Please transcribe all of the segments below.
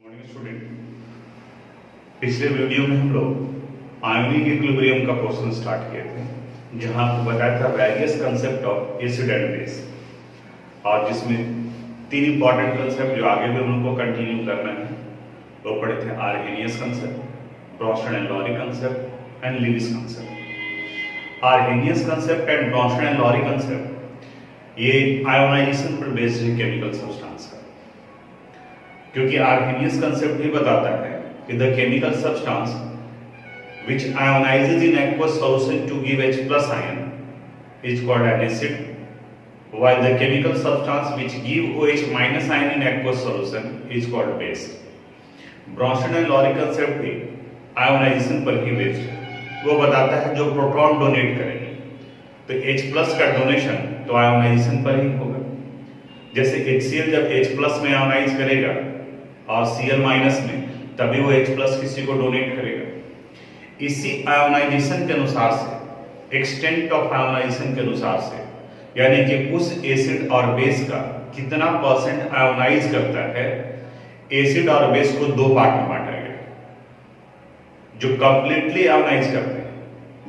Morning student, पिछले video में हम लोग आयोनिक इक्विलिब्रियम का पोर्शन स्टार्ट किए थे, जहां आपको बताया था various concept of acid and base, और जिसमें तीन इंपॉर्टेंट कंसेप्ट जो आगे भी हम लोग को कंटिन्यू करना है वो पढ़े थे। Arrhenius concept, Bronsted and Lowry concept and Lewis concept. Arrhenius concept and Bronsted and Lowry concept ये आयोनाइजेशन पर बेस्ड है केमिकल सब्सटेंस का, क्योंकि आर्हेनियस कंसेप्ट ही बताता है कि the chemical substance which ionizes in aqueous solution to give H plus ion is called an acid, while the chemical substance which give OH minus ion in aqueous solution is called base. Bronsted and Lowry concept भी ionisation पर ही based है। वो बताता है जो proton donate करेंगे तो H प्लस का डोनेशन तो आयोनाइजेशन पर ही होगा। जैसे HCl जब H प्लस में आयोनाइज करेगा और Cl माइनस में, तभी वो H प्लस किसी को डोनेट करेगा। इसी आयोनाइजेशन के अनुसार से, एक्सटेंट ऑफ आयोनाइजेशन के अनुसार से, यानी कि उस एसिड और बेस का कितना परसेंट आयोनाइज करता है, एसिड और बेस को दो पार्ट में बांटा गया। जो कंप्लीटली आयोनाइज करते हैं,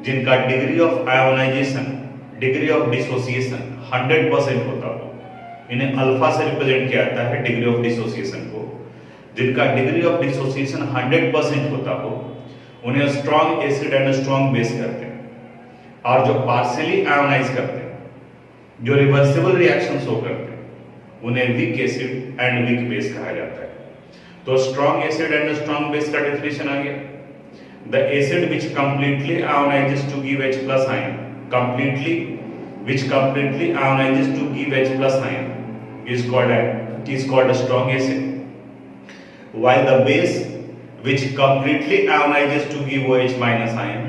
जिनका degree of ionisation, degree of dissociation 100% होता हो, इन्हें अल्फा से रिप्रेजेंट किया जाता है डिग्री ऑफ डिसोसिएशन को। जिनका डिग्री ऑफ डिसोसिएशन 100% होता हो उन्हें strong acid and strong base कहते हैं। और जो पार्शियली आयोनाइज करते हैं, जो रिवर्सिबल रिएक्शन शो करते हैं, उन्हें weak acid and weak base कहा जाता है। तो strong acid and strong base का डेफिनेशन आ गया। The acid which completely ionises to give H plus ion, completely which completely ionizes to give H plus ion is called a strong acid, while the base which completely ionizes to give OH minus ion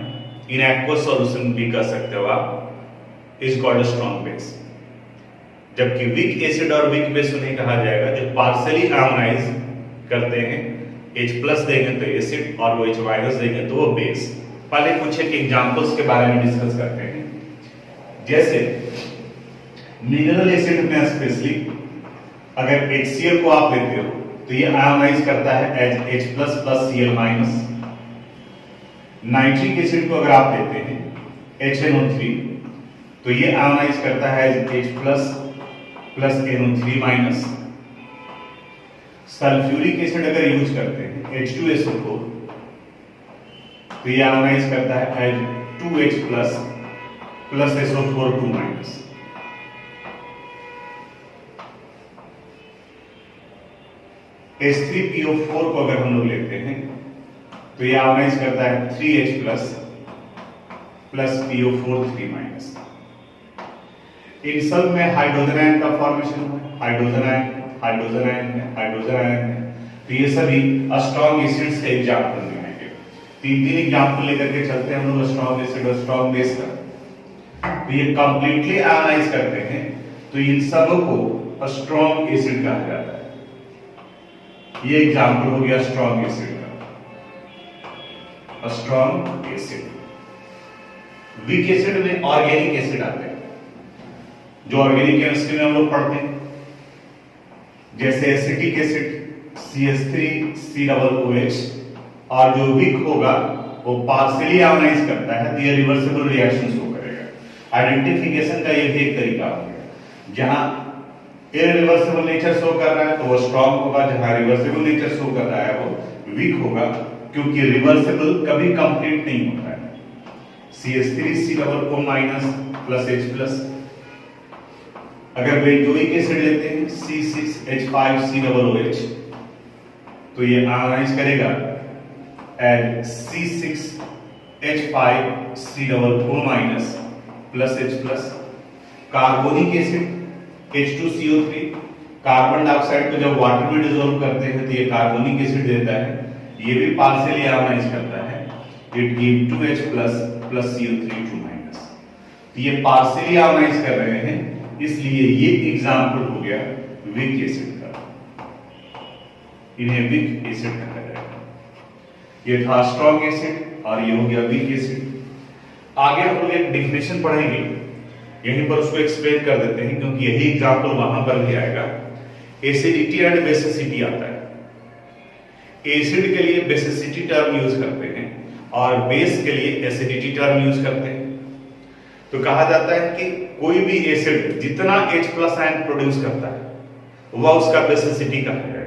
in aqueous solution भी कर सकते हो आप, is called a strong base। जबकि weak acid और weak base उन्हें कहा जाएगा जो partially ionize करते हैं, H plus देंगे तो acid और OH minus देंगे तो वो base। पहले कुछ एक एग्जांपल्स के बारे में डिस्कस करते हैं। जैसे मिनरल एसिड में स्पेशली अगर HCl को आप लेते हो तो ये आयोनाइज करता है as H plus plus Cl minus. Nitric acid को अगर आप लेते हैं HNO3 तो ये आयोनाइज करता है as H plus plus NO3 minus. Sulphuric acid अगर यूज करते हैं H2SO4 तो ये आयोनाइज करता है as 2H plus plus SO4 2 minus. H3PO4 को अगर हम लोग लेते हैं तो ये आयोनाइज करता है 3H plus plus PO4 3 minus. इन सब में हाइड्रोजन आयन का फॉर्मेशन हुआ है, हाइड्रोजन आयन, हाइड्रोजन आयन है, हाइड्रोजन आयन है। तो ये सभी स्ट्रॉन्ग एसिड्स के एग्जांपल दिखाएंगे। तीन एग्जांपल लेकर के चलते हैं हम लोग स्ट्रॉन्ग एसिड और स्ट्रॉन्ग बेस का। तो ये कंप्लीटली आयोनाइज करते हैं तो इन सबों को स्ट्रॉन्ग एसिड कहा जाता है। ये एग्जांपल हो गया स्ट्रॉन्ग एसिड का। Strong acid. वीक एसिड में ऑर्गेनिक एसिड आते हैं, जो ऑर्गेनिक केमिस्ट्री में हम लोग पढ़ते हैं, जैसे एसिटिक एसिड CH3COOH। और जो वीक होगा वो पार्शियली आयोनाइज करता है तो ये रिवर्सिबल रिएक्शन शो करेगा। आइडेंटिफिकेशन का ये भी एक तरीका हो गया। जहां इररिवर्सिबल नेचर शो कर रहा है तो वो स्ट्रॉन्ग होगा, जहां रिवर्सिबल नेचर शो कर रहा है वो वीक होगा, क्योंकि रिवर्सिबल कभी कंप्लीट नहीं होता है। CH3COO minus plus H plus. अगर बेंजोइक एसिड लेते हैं C6H5COOH तो ये आयोनाइज करेगा as C6H5COO minus plus H plus. Carbonic acid H2CO3, carbon dioxide को जब वाटर में डिसॉल्व करते हैं तो ये कार्बोनिक एसिड देता है, ये भी पार्शियली आयोनाइज करता है, it give 2H plus plus CO3 2 minus. तो ये पार्शियली आयोनाइज कर रहे हैं, इसलिए ये एग्जांपल हो गया वीक एसिड का। इन्हें वीक एसिड कहा जाएगा। ये था स्ट्रॉन्ग एसिड और ये हो गया वीक एसिड। आगे हम लोग एक डेफिनेशन पढ़ेंगे, यहीं पर उसको एक्सप्लेन कर देते हैं, क्योंकि यही एग्जांपल वहां पर भी आएगा। एसिडिटी एंड बेसिसिटी आता है। एसिड के लिए बेसिसिटी टर्म यूज करते हैं और बेस के लिए एसिडिटी टर्म यूज करते हैं। तो कहा जाता है कि कोई भी एसिड जितना H+ आयन प्रोड्यूस करता है वह उसका बेसिसिटी कहा जाएगा,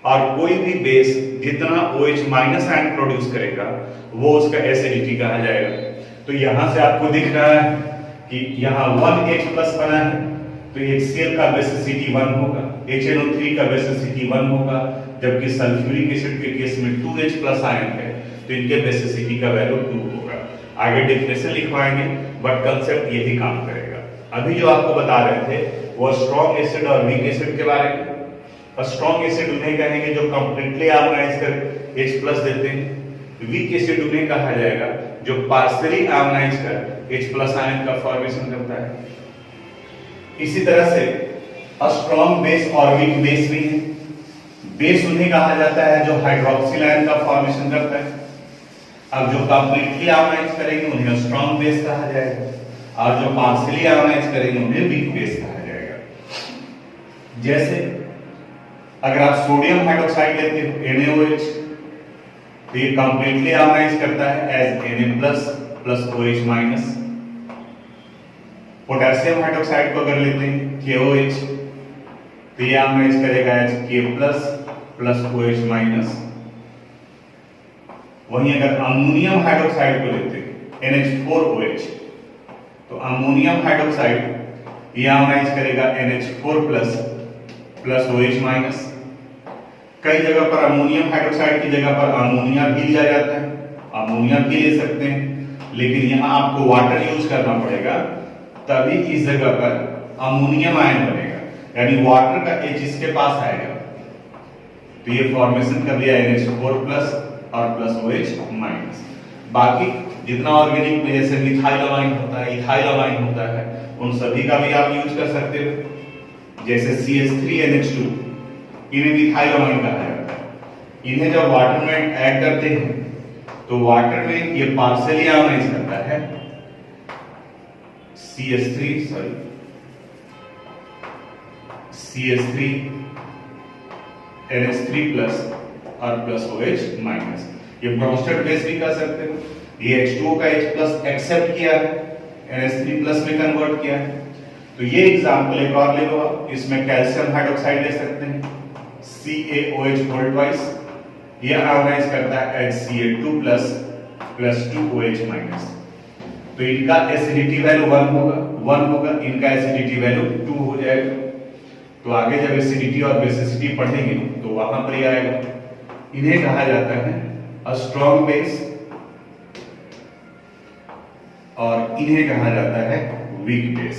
और कोई भी बेस जितना OH- आयन प्रोड्यूस करेगा वो उसका एसिडिटी कहा जाएगा। तो यहां से आपको दिख रहा है कि यहाँ 1H+ बना है, तो HCl का बेसिसिटी 1 होगा, HNO3 का बेसिसिटी 1 होगा, जबकि सल्फ्यूरिक एसिड के केस में 2H+ आयन है तो इनके बेसिसिटी का वैल्यू 2 होगा। आगे डेफिनेशन लिखवाएंगे, बट कंसेप्ट यही काम करेगा। अभी जो आपको बता रहे थे वो स्ट्रॉन्ग एसिड और वीक एसिड के बारे में। और स्ट्रॉन्ग एसिड उन्हें कहेंगे जो कंप्लीटली आयोनाइज कर H+ देते हैं। वीक एसिड उन्हें कहा जाएगा जो पार्शियली आयोनाइज कर H+ आयन का फॉर्मेशन करता है। इसी तरह से स्ट्रॉन्ग बेस और वीक बेस भी है। बेस उन्हें कहा जाता है जो हाइड्रोक्सिल आयन का फॉर्मेशन करता है। अब जो कंप्लीटली आयोनाइज करेंगे उन्हें स्ट्रॉन्ग बेस कहा जाएगा, और जो पार्शियली आयोनाइज करेंगे उन्हें वीक बेस कहा जाएगा। जैसे अगर आप सोडियम हाइड्रोक्साइड लेते हो NaOH, तो ये कंप्लीटली आयोनाइज करता है as Na+ plus OH-। Potassium hydroxide को अगर लेते हैं KOH, तो ये आयोनाइज करेगा एज K+ प्लस OH-। वहीं अगर अमोनियम हाइड्रोक्साइड को लेते हैं NH4OH, तो अमोनियम हाइड्रोक्साइड ये आयोनाइज करेगा NH4 प्लस OH-। कई जगह पर अमोनियम हाइड्रोक्साइड की जगह पर अमोनिया भी लिया जाता है, अमोनिया भी ले सकते हैं, लेकिन यहां आपको वाटर यूज करना पड़ेगा, तभी इस जगह पर अमोनियम आयन बनेगा, यानी वाटर का H इसके पास आएगा। तो ये फॉर्मेशन कर दिया NH4 प्लस और प्लस OH-। बाकी जितना ऑर्गेनिक में जैसे मिथाइलअमाइन होता है, इथाइलअमाइन होता है, उन सभी का भी आप यूज कर सकते हो। जैसे CH3NH2, इन्हें मिथाइलअमाइन कहा जाता है। इन्हें जब वाटर में ऐड करते हैं तो वाटर में ये पार्शियली आयोनाइज करता है CH3NH3 प्लस और प्लस OH-। ये ब्रोंस्टेड बेस भी कर सकते हो। ये H2O का H+ एक्सेप्ट किया है, NH3+ में कन्वर्ट किया है। तो ये एग्जांपल एक और ले लो आप, इसमें कैल्शियम हाइड्रोक्साइड ले सकते हैं CaOH2, ये आयोनाइज करता है HCl2 प्लस 2OH-। तो इनका एसिडिटी वैल्यू 1 होगा, इनका एसिडिटी वैल्यू 2 हो जाएगा। तो आगे जब एसिडिटी और बेसिसिटी पढ़ेंगे तो वहां पर ही आएगा। इन्हें कहा जाता है स्ट्रॉन्ग बेस और इन्हें कहा जाता है वीक बेस।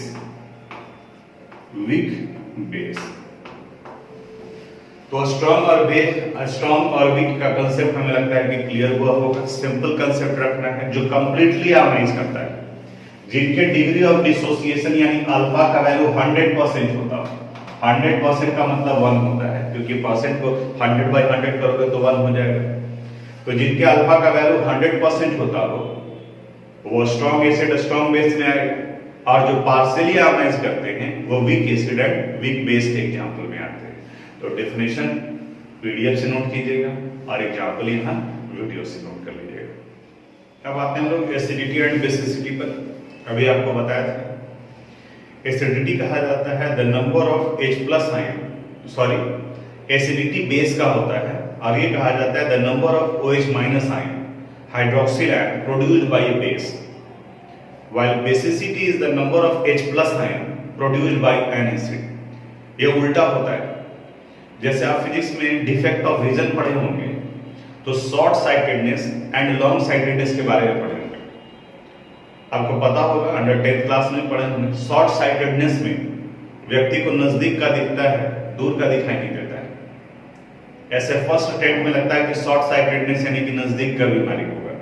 तो स्ट्रॉन्ग और वीक का कंसेप्ट हमें लगता है कि क्लियर हुआ होगा। सिंपल कंसेप्ट रखना है जो कंप्लीटली आयोनाइज करता है, जिनके डिग्री ऑफ डिसोसिएशन यानी अल्फा का वैल्यू 100% होता है। 100% का मतलब 1 होता है, क्योंकि परसेंट को 100/100 करोगे तो 1 हो जाएगा। तो जिनके अल्फा का वैल्यू 100% होता हो वो स्ट्रॉन्ग एसिड स्ट्रॉन्ग बेस में आएगा, और जो पार्शियली आयोनाइज करते हैं वो week acid and weak base के एग्जांपल में आते हैं। तो डेफिनेशन PDF से नोट कीजिएगा और एग्जांपल यहाँ वीडियो से नोट कर लीजिएगा। अब आते हैं हम लोग एसिडिटी एंड बेसिसिटी पर। अभी आपको बताया था एसिडिटी कहा जाता है the number of H+ ion, acidity base का होता है, और ये कहा जाता है the number of OH- ion hydroxyl ion produced by A base, while basicity is the number of H+ ion produced by an acid। ये उल्टा होता है। जैसे आप फिजिक्स में डिफेक्ट ऑफ रीजन पढ़े होंगे तो short sightedness and long sightedness के बारे में पढ़े होंगे। आपको पता होगा, अंडर 10th क्लास में पढ़े होंगे। शॉर्ट साइटेडनेस में व्यक्ति को नजदीक का दिखता है, दूर का दिखाई नहीं देता है। ऐसे फर्स्ट अटेम्प्ट में लगता है कि शॉर्ट साइटेडनेस यानी कि नजदीक का बीमारी होगा,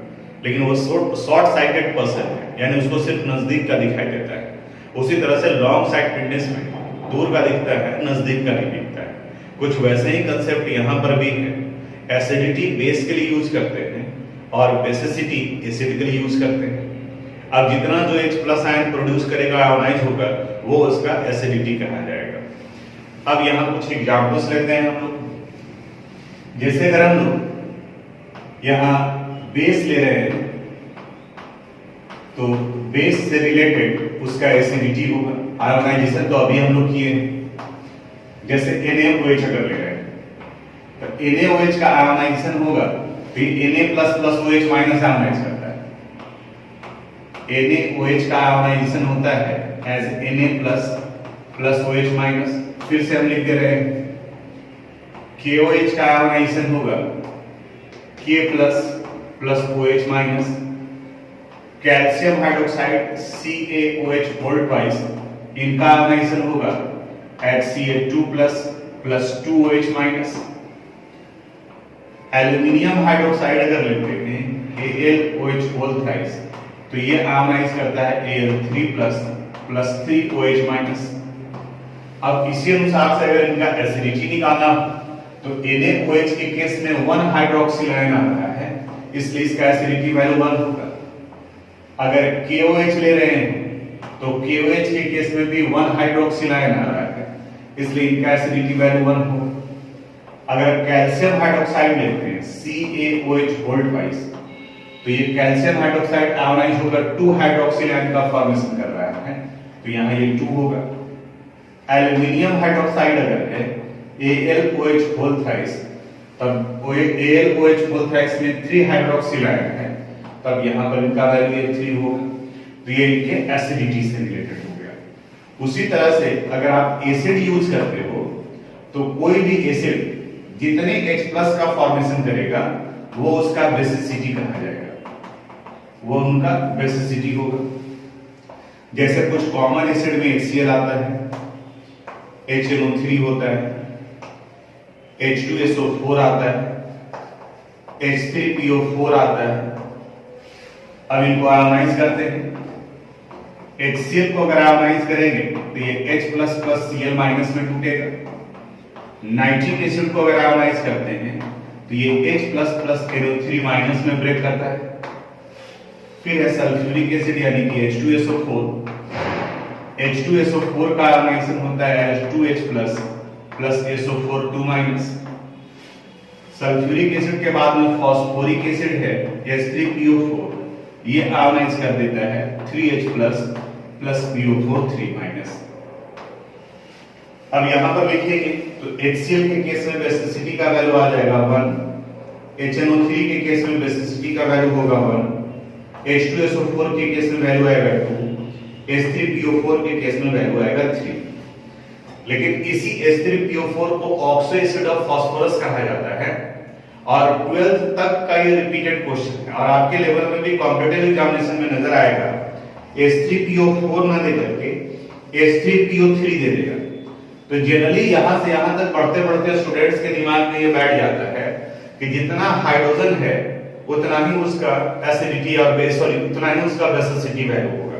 लेकिन वो शॉर्ट साइटेड पर्सन है, यानी उसको सिर्फ नजदीक का दिखाई देता है। उसी तरह से लॉन्ग साइटेडनेस में दूर का दिखता है, नजदीक का नहीं दिखता है। कुछ वैसे ही कंसेप्ट यहाँ पर भी है। एसिडिटी बेस के लिए यूज करते हैं और बेसिसिटी एसिड के लिए यूज करते हैं। अब जितना जो H+ आयन प्रोड्यूस करेगा, आयोनाइज होगा, वो उसका एसिडिटी कहा जाएगा। अब यहाँ कुछ एग्जाम्पल्स लेते हैं हम लोग। जैसे अगर हम लोग यहां बेस ले रहे हैं तो बेस से रिलेटेड उसका एसिडिटी होगा, आयोनाइजेशन तो अभी हम लोग किए हैं। जैसे NaOH अगर ले रहे हैं तो NaOH का आयोनाइजेशन होगा तो Na plus plus OH minus ionise करता है। NaOH का आयोनाइजेशन होता है as Na plus plus OH minus. फिर से हम लिख दे रहे हैं KOH का आयोनाइजेशन होगा K plus plus OH minus. Calcium hydroxide CaOH whole twice, इनका आयोनाइजेशन होगा at Ca2 plus plus 2OH minus. Aluminium hydroxide अगर लेते हैं AlOH होल थ्राइस तो ये आयोनाइज करता है Al3 plus plus 3OH minus. अब इसी अनुसार से अगर इनका एसिडिटी निकालना तो NaOH के केस में 1 हाइड्रोक्सिल आयन आता है, इसलिए इसका एसिडिटी वैल्यू 1 होगा। अगर KOH ले रहे हैं तो KOH के केस में भी 1 हाइड्रोक्सिल आयन आ रहा है, इसलिए इनका एसिडिटी वैल्यू 1 होगा। अगर कैल्शियम हाइड्रोक्साइड लेते हैं CaOH होल ट्वाइस तो ये कैल्शियम हाइड्रोक्साइड आयोनाइज होकर 2 हाइड्रोक्सिल आयन का फॉर्मेशन कर रहा है, तो यहां ये 2 होगा। एल्यूमिनियम हाइड्रोक्साइड अगर है AlOH होल थ्राइस तब AlOH होल थ्राइस में 3 हाइड्रोक्सिल आयन है, तब यहां पर इनका वैल्यू 3 होगा। तो ये इनके एसिडिटी से रिलेटेड हो गया। उसी तरह से अगर आप एसिड यूज करते हो तो कोई भी एसिड जितने H प्लस का फॉर्मेशन करेगा वो उसका बेसिसिटी कहा जाएगा, वो उनका बेसिसिटी होगा। जैसे कुछ कॉमन एसिड में HCl आता है, HNO3 होता है, H2SO4 आता है, H3PO4 आता है। अब इनको आयोनाइज करते हैं। HCl को अगर आयोनाइज करेंगे तो ये H plus plus Cl minus में टूटेगा। नाइट्रिक एसिड को अगर आयोनाइज करते हैं तो ये H plus plus NO3 minus में ब्रेक करता है। फिर है सल्फ्यूरिक एसिड यानी कि H2SO4। H2SO4 का आयोनाइजेशन होता है as 2H plus plus SO4 2 minus. Sulphuric acid के बाद में फास्फोरिक एसिड है H3PO4, ये आयोनाइज कर देता है 3H plus plus PO4 3 minus. अब यहां पर लिखेंगे तो HCl के केस में बेसिसिटी का वैल्यू आ जाएगा 1, HNO3 के केस में बेसिसिटी का वैल्यू होगा 1, H2SO4 के केस में वैल्यू आएगा 2, H3PO4 के केस में वैल्यू आएगा 3। लेकिन इसी H3PO4 को ऑक्सो एसिड ऑफ फास्फोरस कहा जाता है और 12th तक का ये रिपीटेड क्वेश्चन है और आपके लेवल में भी कॉम्पिटिटिव एग्जामिनेशन में नजर आएगा। H3PO4 ना देकर के H3PO3 दे देगा। तो जनरली यहां से यहां तक पढ़ते पढ़ते स्टूडेंट्स के दिमाग में ये बैठ जाता है कि जितना हाइड्रोजन है उतना ही उसका एसिडिटी और उतना ही उसका बेसिसिटी वैल्यू होगा,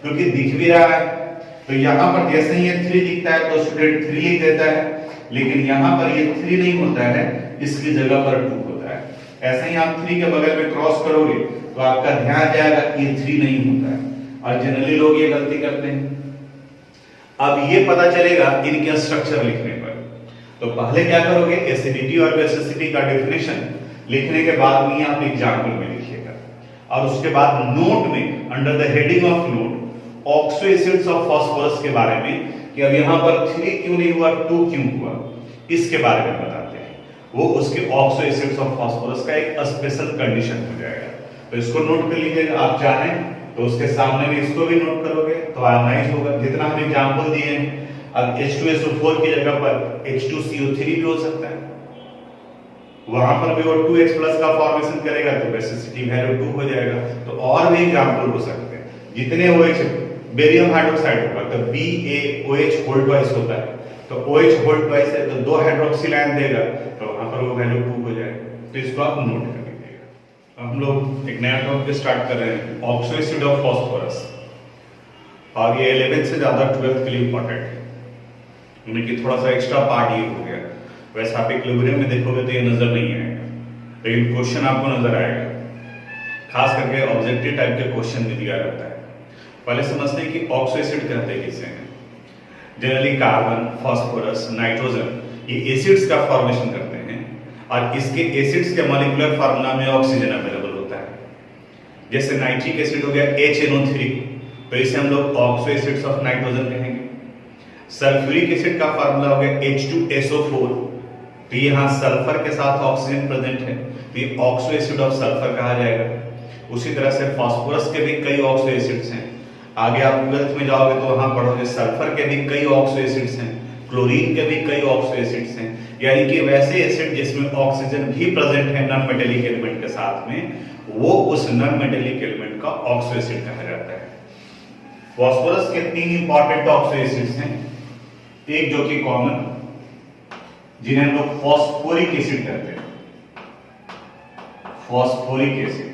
क्योंकि दिख भी रहा है। तो यहां पर जैसे ही ये 3 दिखता है तो स्टूडेंट 3 लिख देता है, लेकिन यहां पर ये 3 नहीं होता है, इसकी जगह पर 2 होता है। ऐसे ही आप 3 के बगल में क्रॉस करोगे तो आपका ध्यान जाएगा ये 3 नहीं होता है, और जनरली लोग ये गलती करते हैं। अब ये पता चलेगा इनके स्ट्रक्चर लिखने पर। तो पहले क्या करोगे, एसिडिटी और बेसिसिटी का डेफिनेशन लिखने के बाद में आप एग्जाम्पल में लिखिएगा, और उसके बाद नोट में under the heading of note oxo acids of phosphorus के बारे में कि अब यहां पर 3 क्यों नहीं हुआ, 2 क्यों हुआ, इसके बारे में बताते हैं। वो उसके ऑक्सो एसिड्स ऑफ फास्फोरस का एक स्पेशल कंडीशन हो जाएगा। तो इसको नोट कर लीजिएगा। आप चाहें तो उसके सामने में इसको भी नोट करोगे तो आयोनाइज होगा, जितना हम एग्जांपल दिए हैं। अब H2SO4 की जगह पर H2CO3 भी हो सकता है, वहां पर भी वो 2H प्लस का फॉर्मेशन करेगा तो बेसिसिटी वैल्यू 2 हो जाएगा। तो और भी एग्जांपल हो सकते हैं। जितने OH बेरियम हाइड्रोक्साइड होगा तो BaOH होल ट्वाइस होता है, तो OH होल ट्वाइस है तो 2 हाइड्रोक्सिल आयन देगा, तो वहां पर वो वैल्यू 2 हो जाएगा। तो इसको आप नोट कर लीजिएगा। हम लोग एक नया टॉपिक स्टार्ट कर रहे हैं, ऑक्सो एसिड ऑफ फास्फोरस, और ये 11th से ज्यादा 12th के लिए इंपॉर्टेंट है, यानी कि थोड़ा सा एक्स्ट्रा पार्ट ये हो गया। वैसे आप इक्विलिब्रियम में देखोगे तो ये नजर नहीं आएगा, लेकिन क्वेश्चन आपको नजर आएगा। खास करके ऑब्जेक्टिव टाइप के क्वेश्चन में दिया रहता है। पहले समझते हैं कि ऑक्सो एसिड कहते हैं किसे हैं। जनरली कार्बन, फास्फोरस, नाइट्रोजन ये एसिड्स का फॉर्मेशन करते हैं, और इसके एसिड्स के मॉलिक्यूलर फार्मूला में ऑक्सीजन अवेलेबल होता है। जैसे नाइट्रिक एसिड हो गया HNO3, तो इसे हम लोग ऑक्सो एसिड्स ऑफ नाइट्रोजन कहेंगे। सल्फ्यूरिक एसिड का फार्मूला हो गया H2SO4, तो यहाँ सल्फर के साथ ऑक्सीजन प्रेजेंट है, तो ये ऑक्सो एसिड ऑफ सल्फर कहा जाएगा। उसी तरह से फास्फोरस के भी कई ऑक्सो एसिड्स हैं। आगे आप 12th में जाओगे तो वहां पढ़ोगे सल्फर के भी कई ऑक्सो एसिड्स हैं, क्लोरीन के भी कई ऑक्सो एसिड्स हैं। यानी कि वैसे एसिड जिसमें ऑक्सीजन भी प्रेजेंट है नॉन मेटेलिक एलिमेंट के साथ में, वो उस नॉन मेटेलिक एलिमेंट का ऑक्सो एसिड कहा जाता है। फास्फोरस के 3 इंपॉर्टेंट ऑक्सो एसिड्स हैं, एक जो कि कॉमन, जिन्हें हम लोग फॉस्फोरिक एसिड कहते हैं, फॉस्फोरिक एसिड,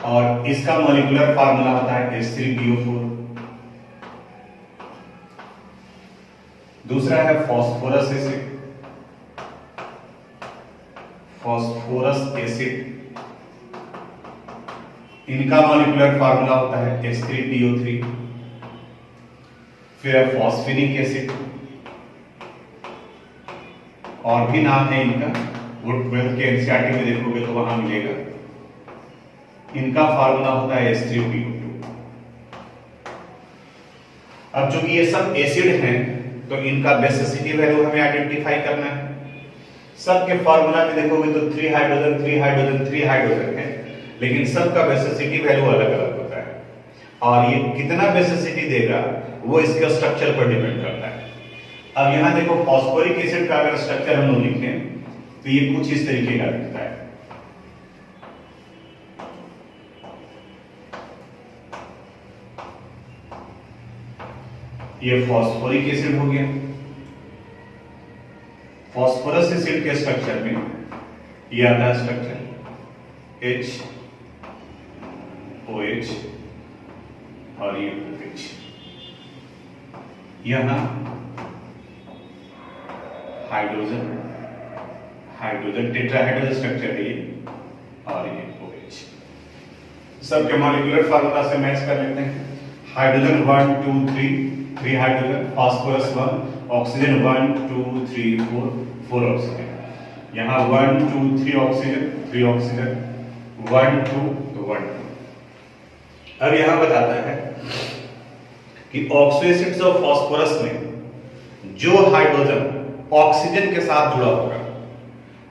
और इसका मॉलिक्यूलर फार्मूला होता है H3PO4। दूसरा है फॉस्फोरस एसिड, फॉस्फोरस एसिड, इनका मॉलिक्यूलर फार्मूला होता है H3PO3। फिर है फॉस्फेनिक एसिड, और भी नाम है इनका, वो 12th के एनसीईआरटी में देखोगे तो वहां मिलेगा। इनका फार्मूला होता है H3PO2। अब चूंकि ये सब एसिड हैं, तो इनका बेसिसिटी वैल्यू हमें आइडेंटिफाई करना है। सबके फार्मूला में देखोगे तो 3 हाइड्रोजन 3 हाइड्रोजन 3 हाइड्रोजन है, लेकिन सबका बेसिसिटी वैल्यू अलग अलग होता है, और ये कितना बेसिसिटी देगा वो इसके स्ट्रक्चर पर डिपेंड करता है। अब यहां देखो फॉस्फोरिक एसिड का अगर स्ट्रक्चर हम लोग लिखें तो ये कुछ इस तरीके का दिखता है। ये फॉस्फोरिक एसिड हो गया। फॉस्फोरस एसिड के स्ट्रक्चर में ये आता है स्ट्रक्चर HOH और ये OH। यहां हाइड्रोजन हाइड्रोजन टेट्राहाइड्रल स्ट्रक्चर है ये, और ये OH। सबके मॉलिक्यूलर फार्मूला से मैच कर लेते हैं। Hydrogen 1 2 3 hydrogen, phosphorus 1, oxygen 1 2 3 4 oxygen. यहां 1 2 3 ऑक्सीजन 3 ऑक्सीजन, 1 2 तो 1 2। अब यहां बताता है कि ऑक्सो एसिड्स ऑफ फास्फोरस में जो हाइड्रोजन ऑक्सीजन के साथ जुड़ा होगा,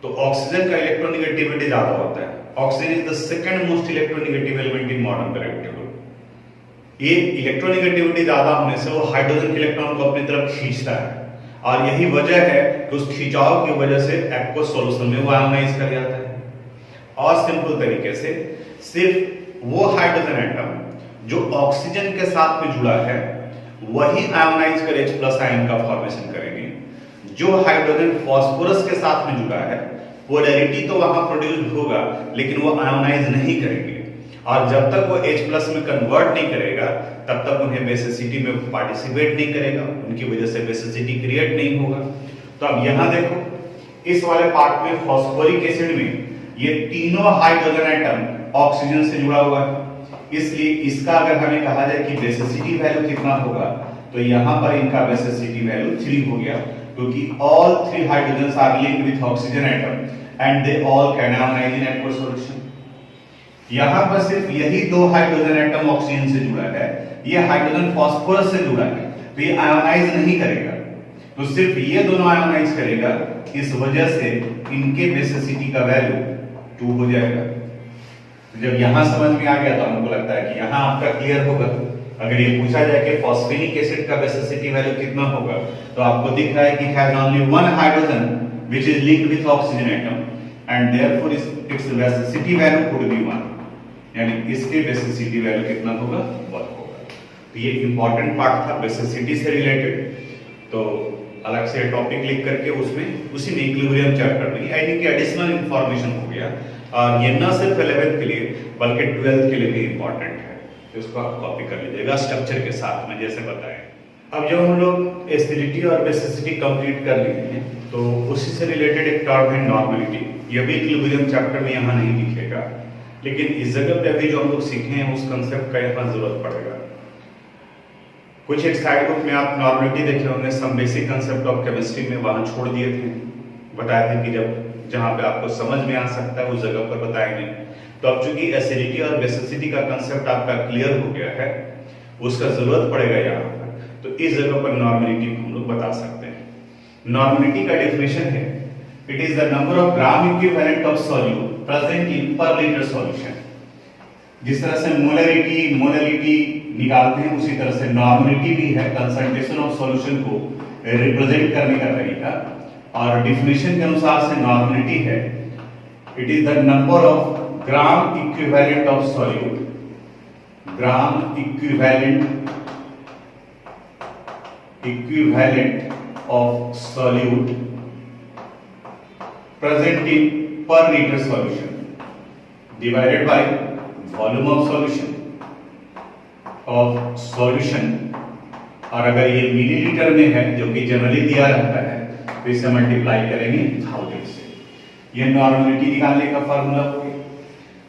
तो ऑक्सीजन का इलेक्ट्रोनेगेटिविटी ज्यादा होता है। Oxygen is the second most electronegative element in modern periodic table. ये इलेक्ट्रोनेगेटिविटी ज्यादा होने से वो हाइड्रोजन के इलेक्ट्रॉन को अपनी तरफ खींचता है, और यही वजह है कि उस खिंचाव की वजह से एक्वस सॉल्यूशन में वो आयोनाइज कर जाता है। और सिंपल तरीके से सिर्फ वो हाइड्रोजन एटम जो ऑक्सीजन के साथ में जुड़ा है वही आयोनाइज कर H+ आयन का फॉर्मेशन करेंगे। जो हाइड्रोजन फास्फोरस के साथ में जुड़ा है, पोलैरिटी तो वहां प्रोड्यूस होगा, लेकिन वो आयोनाइज नहीं करेंगे, और जब तक वो H+ में कन्वर्ट नहीं करेगा तब तक उन्हें बेसिसिटी में पार्टिसिपेट नहीं करेगा, उनकी वजह से बेसिसिटी क्रिएट नहीं होगा। तो अब यहां देखो इस वाले पार्ट में फॉस्फोरिक एसिड में ये तीनों हाइड्रोजन एटम ऑक्सीजन से जुड़ा हुआ है, इसलिए इसका अगर हमें कहा जाए कि बेसिसिटी वैल्यू कितना होगा, तो यहां पर इनका बेसिसिटी वैल्यू 3 हो गया, क्योंकि all 3 hydrogens are linked with oxygen atom and they all can ionize in aqueous solution। यहां पर सिर्फ यही 2 हाइड्रोजन एटम ऑक्सीजन से जुड़ा है, ये हाइड्रोजन फास्फोरस से जुड़ा है, तो ये आयोनाइज नहीं करेगा, तो सिर्फ ये दोनों आयोनाइज करेगा। इस वजह से इनके बेसिसिटी का वैल्यू 2 हो जाएगा। तो जब यहां समझ में आ गया तो हमको लगता है कि यहां आपका क्लियर होगा। अगर ये पूछा जाए कि फॉस्फेनिक एसिड का बेसिसिटी वैल्यू कितना होगा, तो आपको दिख रहा है कि has only 1 hydrogen which is linked with oxygen atom and therefore it's basicity value could be 1, यानी इसके बेसिसिटी वैल्यू कितना होगा 1 होगा। तो ये इंपॉर्टेंट पार्ट था बेसिसिटी से रिलेटेड, तो अलग से टॉपिक लिख करके उसमें उसी में इक्विलिब्रियम चैप्टर में यानी कि एडिशनल इंफॉर्मेशन हो गया, और ये न सिर्फ 11th के लिए बल्कि 12th के लिए भी इंपॉर्टेंट है, तो इसको आप कॉपी कर लीजिएगा स्ट्रक्चर के साथ में जैसे बताएं। अब जब हम लोग एसिडिटी और बेसिसिटी कंप्लीट कर लिए हैं, तो उसी से रिलेटेड एक टर्म है नॉर्मेलिटी। यह भी इक्विलिब्रियम चैप्टर में यहाँ नहीं दिखेगा, लेकिन इस जगह पे अभी जो हम लोग सीखे हैं उस कंसेप्ट का यहाँ जरूरत पड़ेगा। कुछ एक साइड बुक में आप नॉर्मेलिटी देखे होंगे, some basic concept of chemistry में वहां छोड़ दिए थे, बताया था कि जब जहां पे आपको समझ में आ सकता है उस जगह पर बताएंगे। तो अब चूंकि एसिडिटी और बेसिसिटी का कंसेप्ट आपका क्लियर हो गया है, उसका जरूरत पड़ेगा यहाँ पर, तो इस जगह पर नॉर्मेलिटी को हम लोग बता सकते हैं। नॉर्मेलिटी का डेफिनेशन है, it is the number of gram equivalent of solute present in per litre solution. जिस तरह से मोलरिटी मोलरिटी निकालते हैं, उसी तरह से नॉर्मेलिटी भी है, कंसंट्रेशन ऑफ सॉल्यूशन को रिप्रेजेंट करने का तरीका। और डेफिनेशन के अनुसार से नॉर्मेलिटी है, it is the number of gram equivalent of solute, gram equivalent of solute present in per litre solution divided by volume of solution. और अगर ये मिलीलीटर में है, जो कि जनरली दिया रहता है, तो इसे मल्टीप्लाई करेंगे 1000 से। ये नॉर्मेलिटी निकालने का फार्मूला हो गया।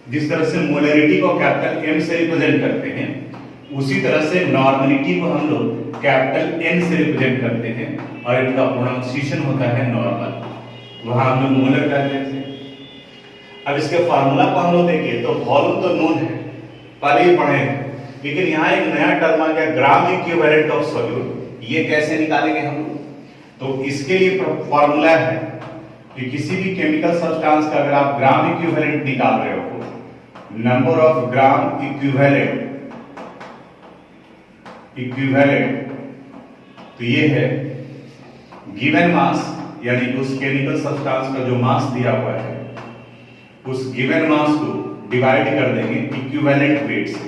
जिस तरह से मोलरिटी को कैपिटल M से रिप्रेजेंट करते हैं, उसी तरह से नॉर्मेलिटी को हम लोग कैपिटल N से रिप्रेजेंट करते हैं, और इनका प्रोनाउंसिएशन होता है नॉर्मल। वहां हम लोग मोलर कर देते हैं। अब इसके फार्मूला को हम लोग देखिए तो वॉल्यूम तो नोन है, पहले ही पढ़े हैं, लेकिन यहाँ एक नया टर्म आ गया ग्राम इक्विवेलेंट ऑफ सॉल्यूट। ये कैसे निकालेंगे हम लोग? तो इसके लिए फार्मूला है कि किसी भी केमिकल सब्सटेंस का अगर आप ग्राम इक्विवेलेंट निकाल रहे हो, नंबर ऑफ ग्राम इक्विवेलेंट तो ये है गिवन मास, यानी उस केमिकल सब्सटेंस का जो मास दिया हुआ है, उस गिवन मास को डिवाइड कर देंगे इक्विवेलेंट वेट से।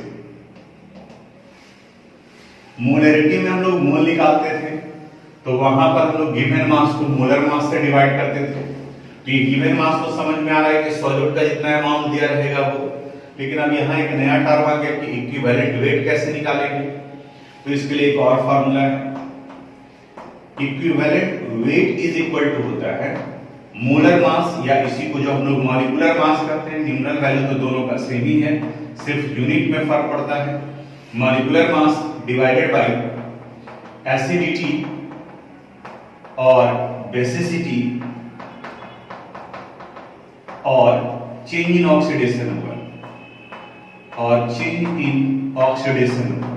मोलरिटी में हम लोग मोल निकालते थे, तो वहां पर हम लोग गिवन मास को मोलर मास से डिवाइड करते थे। तो ये गिवन मास तो समझ में आ रहा है कि सॉल्यूट का जितना अमाउंट दिया रहेगा वो, लेकिन अब यहाँ एक नया टर्म आ गया कि इक्विवेलेंट वेट कैसे निकालेंगे। तो इसके लिए एक और फार्मूला है, equivalent weight is equal to होता है मोलर मास, या इसी को जो हम लोग मॉलिक्यूलर मास करते हैं। न्यूमरल वैल्यू तो दोनों का सेम ही है, सिर्फ यूनिट में फर्क पड़ता है। Molecular mass divided by acidity और बेसिसिटी और चेंज इन ऑक्सीडेशन नंबर, और change in oxidation number.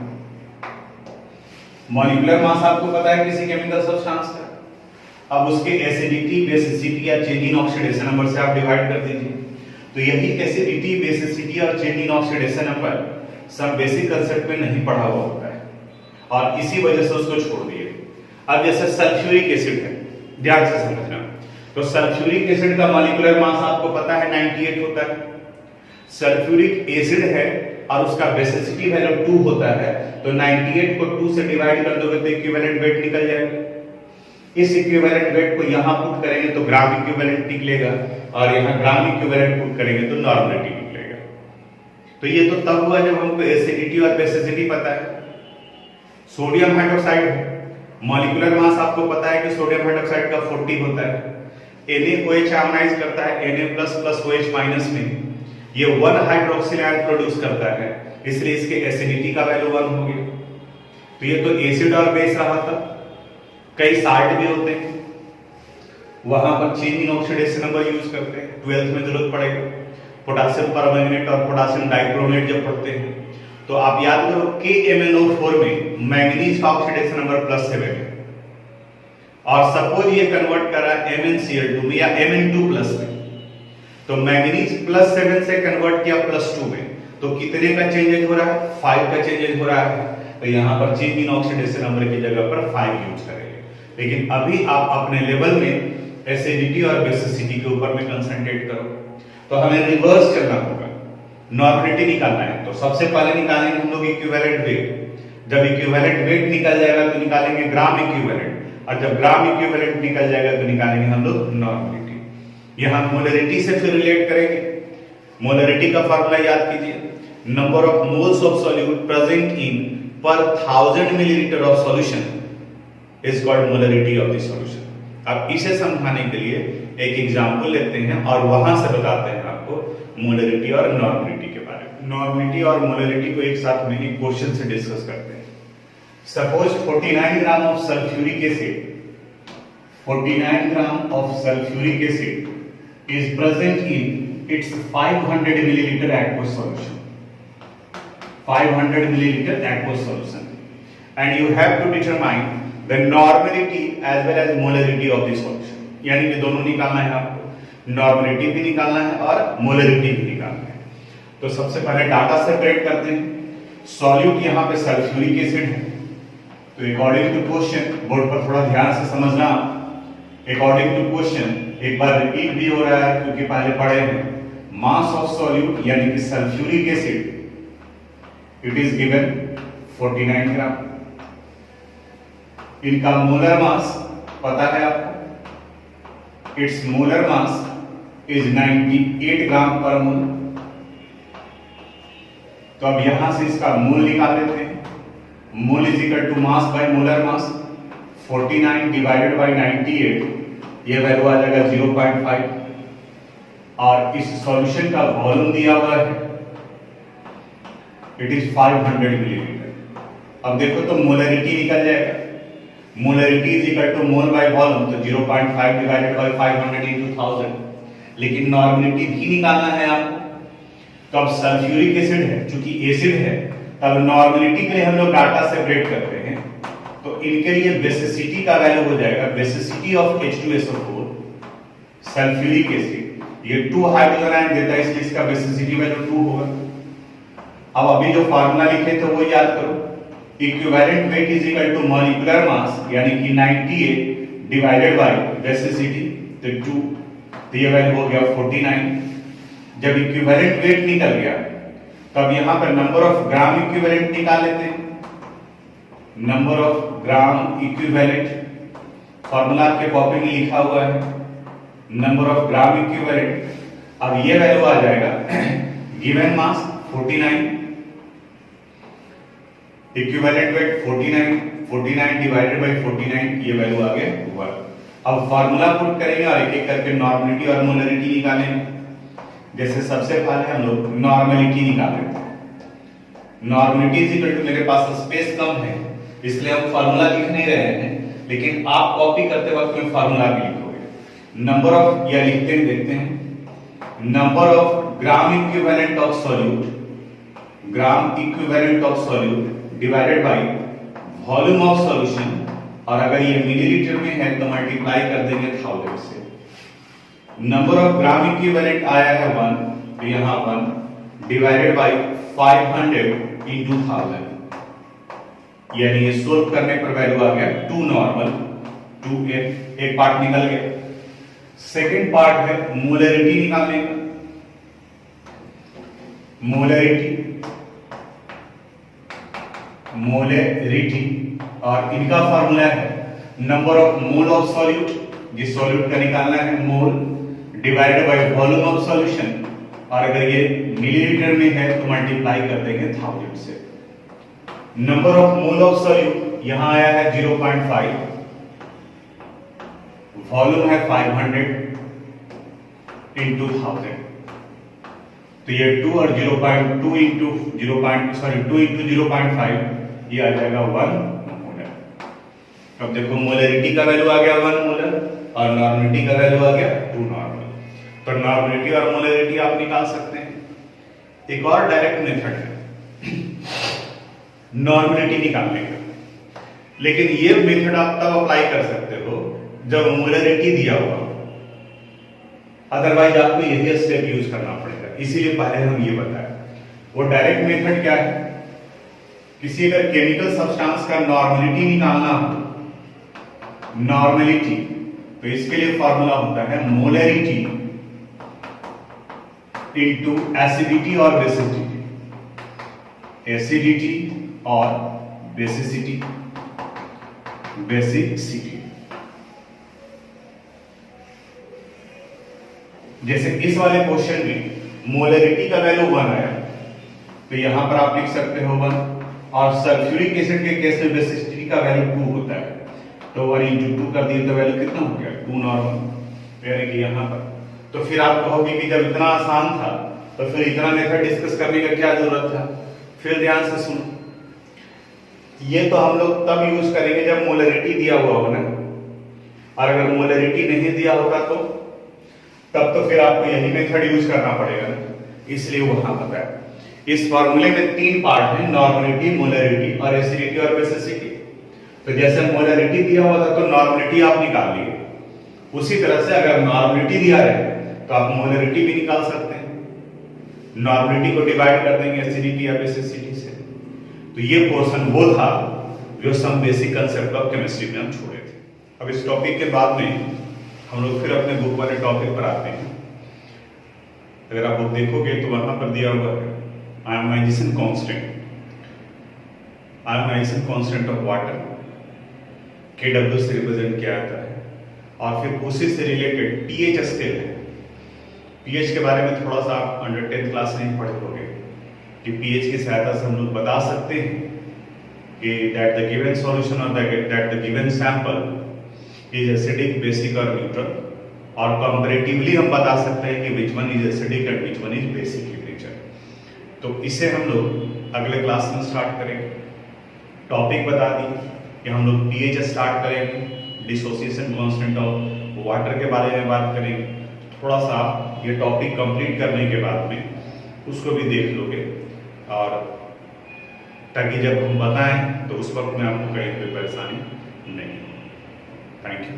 Molecular mass आपको पता है किसी केमिकल सब्सटेंस का, अब उसके एसिडिटी, बेसिसिटी या चेंज इन ऑक्सीडेशन नंबर से आप डिवाइड कर दीजिए। तो यही एसिडिटी, बेसिसिटी और चेंज इन ऑक्सीडेशन नंबर सब बेसिक कंसेप्ट में नहीं पढ़ा हुआ होता है, और इसी वजह से उसको छोड़ दिए। अब जैसे सल्फ्यूरिक एसिड है, ध्यान से समझना। तो सल्फ्यूरिक एसिड का मॉलिक्यूलर मास आपको पता है 98 होता है। सल्फ्यूरिक एसिड है और उसका बेसिसिटी वैल्यू 2 होता है, तो 98 को 2 से डिवाइड कर दोगे तो इक्विवेलेंट वेट निकल जाएगा। इस इक्विवेलेंट वेट को यहां पुट करेंगे तो ग्राम इक्विवेलेंट निकलेगा, और यहां ग्राम इक्विवेलेंट पुट करेंगे तो नॉर्मेलिटी निकलेगा। तो ये तो तब हुआ जब हमको एसिडिटी और बेसिसिटी पता है। सोडियम हाइड्रोक्साइड है, मॉलिक्यूलर मास आपको पता है कि सोडियम हाइड्रोक्साइड का 40 होता है। NaOH आयोनाइज करता है Na++ OH- में, ये 1 हाइड्रोक्सिल आयन प्रोड्यूस करता है, इसलिए इसके एसिडिटी का वैल्यू 1 हो गया। तो ये तो एसिड और बेस रहा था। कई साल्ट भी होते हैं, वहां पर change in oxidation number use करते हैं, 12th में जरूरत पड़ेगा। पोटेशियम परमैंगनेट और पोटेशियम डाइक्रोमेट जब पढ़ते हैं, तो आप याद करो KMnO4 में मैंगनीज का ऑक्सीडेशन नंबर +7 है, और सपोज ये कन्वर्ट करा MnCl2 में या Mn2+ में, तो मैंगनीज +7 से कन्वर्ट किया +2 में, तो कितने का चेंजेज हो रहा है? 5 का चेंजेज हो रहा है। तो यहां पर चेंज इन ऑक्सीडेशन नंबर की जगह पर 5 यूज करेंगे। लेकिन अभी आप अपने लेवल में एसिडिटी और बेसिसिटी के ऊपर में कंसंट्रेट करो। तो हमें रिवर्स चलना होगा, नॉर्मेलिटी निकालना है। तो सबसे पहले निकालेंगे हम लोग इक्विवेलेंट वेट। जब इक्विवेलेंट वेट निकल जाएगा तो निकालेंगे ग्राम इक्विवेलेंट, और जब ग्राम इक्विवेलेंट निकल जाएगा तो निकालेंगे हम लोग नॉर्मेलिटी। यहां मोलरिटी से फिर रिलेट करेंगे। मोलरिटी का फार्मूला याद कीजिए, number of moles of solute present in पर 1000 millilitre of solution is called molarity of the solution. अब इसे समझाने के लिए एक एग्जांपल लेते हैं और वहां से बताते हैं आपको मोलरिटी और नॉर्मेलिटी के बारे में। नॉर्मेलिटी और मोलरिटी को एक साथ में एक क्वेश्चन से डिस्कस करते हैं। Suppose 49 gram of sulphuric acid, 49 gram of sulphuric acid is present in its 500 milliliter aqueous solution. 500 milliliter aqueous solution, and you have to determine the normality as well as molarity of the solution. यानी कि दोनों निकालना है आपको, normality भी निकालना है और मोलरिटी भी निकालना है। तो सबसे पहले डाटा सेपरेट करते हैं। सॉल्यूट यहाँ पे सल्फ्यूरिक एसिड है, तो अकॉर्डिंग टू क्वेश्चन, बोर्ड पर थोड़ा ध्यान से समझना, अकॉर्डिंग टू क्वेश्चन एक बार रिपीट भी हो रहा है क्योंकि पहले पढ़े हैं। मास ऑफ सॉल्यूट यानी कि sulphuric acid, it is given 49 ग्राम। इनका मोलर मास पता है आपको, इट्स मोलर मास इज 98 ग्राम पर मोल। तो अब यहां से इसका मोल निकाल लेते हैं। Mole is equal to mass by molar mass, 49 divided by 98, ये वैल्यू आ जाएगा 0.5। और इस सॉल्यूशन का वॉल्यूम दिया हुआ है, इट इज 500 मिलीलीटर। अब देखो तो मोलरिटी निकल जाएगा, molarity is equal to mole by volume, तो 0.5 डिवाइडेड बाय 500 इनटू 1000। लेकिन नॉर्मलिटी भी निकालना है आपको। तो अब सल्फ्यूरिक एसिड है, चूंकि एसिड है, तब नॉर्मलिटी के लिए हम लोग डाटा सेपरेट करते हैं। तो इनके लिए बेसिसिटी का वैल्यू हो जाएगा, basicity of H2SO4 sulphuric acid, ये 2 हाइड्रोजन आयन देता है, इसलिए इसका बेसिसिटी वैल्यू 2 होगा। अब अभी जो फार्मूला लिखे थे वो याद करो, equivalent weight is equal to molecular mass यानी कि 98 डिवाइडेड बाय बेसिसिटी, तो 2, तो ये वैल्यू हो गया 49। जब इक्विवेलेंट वेट निकल गया तब यहां पर नंबर ऑफ ग्राम इक्विवेलेंट निकाल लेते हैं। Number of gram equivalent, formula आपके कॉपी में लिखा हुआ है, नंबर ऑफ ग्राम इक्विवेलेंट। अब ये वैल्यू आ जाएगा given mass 49, equivalent weight 49 divided bye 49, ये वैल्यू आ गया 1। अब फार्मूला पुट करेंगे और एक एक करके नॉर्मलिटी और मोलरिटी निकालेंगे। जैसे सबसे पहले हम लोग नॉर्मलिटी निकालेंगे। नॉर्मलिटी इज इक्वल टू, मेरे पास स्पेस कम है इसलिए हम फार्मूला लिख नहीं रहे हैं, लेकिन आप कॉपी करते वक्त में फार्मूला भी लिखोगे। नंबर ऑफ, या लिखते हैं, देखते हैं, number of gram equivalent of solute, gram equivalent of solute divided by volume of solution, और अगर ये मिलीलीटर में है तो मल्टीप्लाई कर देंगे 1000 से। नंबर ऑफ ग्राम इक्विवेलेंट आया है 1, तो यहां 1 डिवाइडेड बाय 500 इनटू 1000, यानी ये सोल्व करने पर वैल्यू आ गया 2 नॉर्मल 2n। एक पार्ट निकल गया। सेकंड पार्ट है मोलरिटी निकालने का। मोलरिटी और इनका फार्मूला है number of mole of solute, जिस सॉल्यूट का निकालना है mole, divided by volume of solution, और अगर ये मिलीलीटर में है तो मल्टीप्लाई कर देंगे 1000 से। Number of mole of solute यहां आया है 0.5, वॉल्यूम है 500 इंटू 1000, तो ये 2 और 0.2 इंटू 0.5, ये आ जाएगा 1 मोलर। अब देखो मोलरिटी का वैल्यू आ गया 1 मोलर और नॉर्मलिटी का वैल्यू आ गया 2 नॉर्मल। तो नॉर्मलिटी और मोलरिटी आप निकाल सकते हैं। एक और डायरेक्ट मेथड है नॉर्मलिटी निकालने का, लेकिन ये मेथड आप तब अप्लाई कर सकते हो जब मोलरिटी दिया हुआ, अदरवाइज आपको यही स्टेप यूज करना पड़ेगा। इसीलिए पहले हम ये बताया। वो डायरेक्ट मेथड क्या है, किसी अगर केमिकल सब्सटेंस का नॉर्मलिटी निकालना हो, नॉर्मलिटी, तो इसके लिए फॉर्मूला होता है मोलरिटी इनटू एसिडिटी और बेसिसिटी, एसिडिटी और बेसिसिटी, बेसिसिटी। जैसे इस वाले क्वेश्चन में मोलरिटी का वैल्यू 1 आया, तो यहां पर आप लिख सकते हो 1, और सल्फ्यूरिक एसिड के केस में बेसिसिटी का वैल्यू 2 होता है, तो 1 इंटू 2 कर दिए तो वैल्यू कितना हो गया 2 नॉर्मल, यानी कि यहां पर। तो फिर आप कहोगे कि जब इतना आसान था तो फिर इतना मेथड डिस्कस करने का क्या जरूरत था। फिर ध्यान से सुनो, ये तो हम लोग तब यूज करेंगे जब मोलरिटी दिया हुआ हो ना, और अगर मोलरिटी नहीं दिया होगा तो तब तो फिर आपको यही मेथड यूज करना पड़ेगा ना, इसलिए वहां बताया। इस फॉर्मूले में 3 पार्ट हैं, नॉर्मलिटी, मोलरिटी और एसिडिटी और बेसिसिटी। तो जैसे मोलरिटी दिया हुआ था तो नॉर्मलिटी आप निकाल लिए, उसी तरह से अगर नॉर्मलिटी दिया है तो आप मोलरिटी भी निकाल सकते हैं। नॉर्मलिटी को डिवाइड कर देंगे एसिडिटी या बेसिसिटी से। तो ये पोर्शन वो था जो some basic concept of chemistry में हम छोड़े थे। अब इस टॉपिक के बाद में हम लोग फिर अपने बुक वाले टॉपिक पर आते हैं। अगर आप बुक देखोगे तो वहां पर दिया हुआ है ionisation constant of water, KW से रिप्रेजेंट किया जाता है, और फिर उसी से रिलेटेड पीएच स्केल है। पीएच के बारे में थोड़ा सा आप अंडर 10th क्लास में पढ़े होंगे कि पीएच की सहायता से हम लोग बता सकते हैं कि दैट द गिवन सॉल्यूशन और that the given sample is acidic, basic और न्यूट्रल, और कंपैरेटिवली हम बता सकते हैं कि which one is acidic and which one is basic in nature. तो इसे हम लोग अगले क्लास में स्टार्ट करेंगे। टॉपिक बता दी कि हम लोग पीएच स्टार्ट करेंगे, डिसोसिएशन कांस्टेंट ऑफ वाटर के बारे में बात करेंगे। थोड़ा सा ये टॉपिक कंप्लीट करने के बाद में उसको भी देख लोगे, और ताकि जब हम बताएं तो उस वक्त में आपको कहीं कोई परेशानी नहीं हो। Thank you.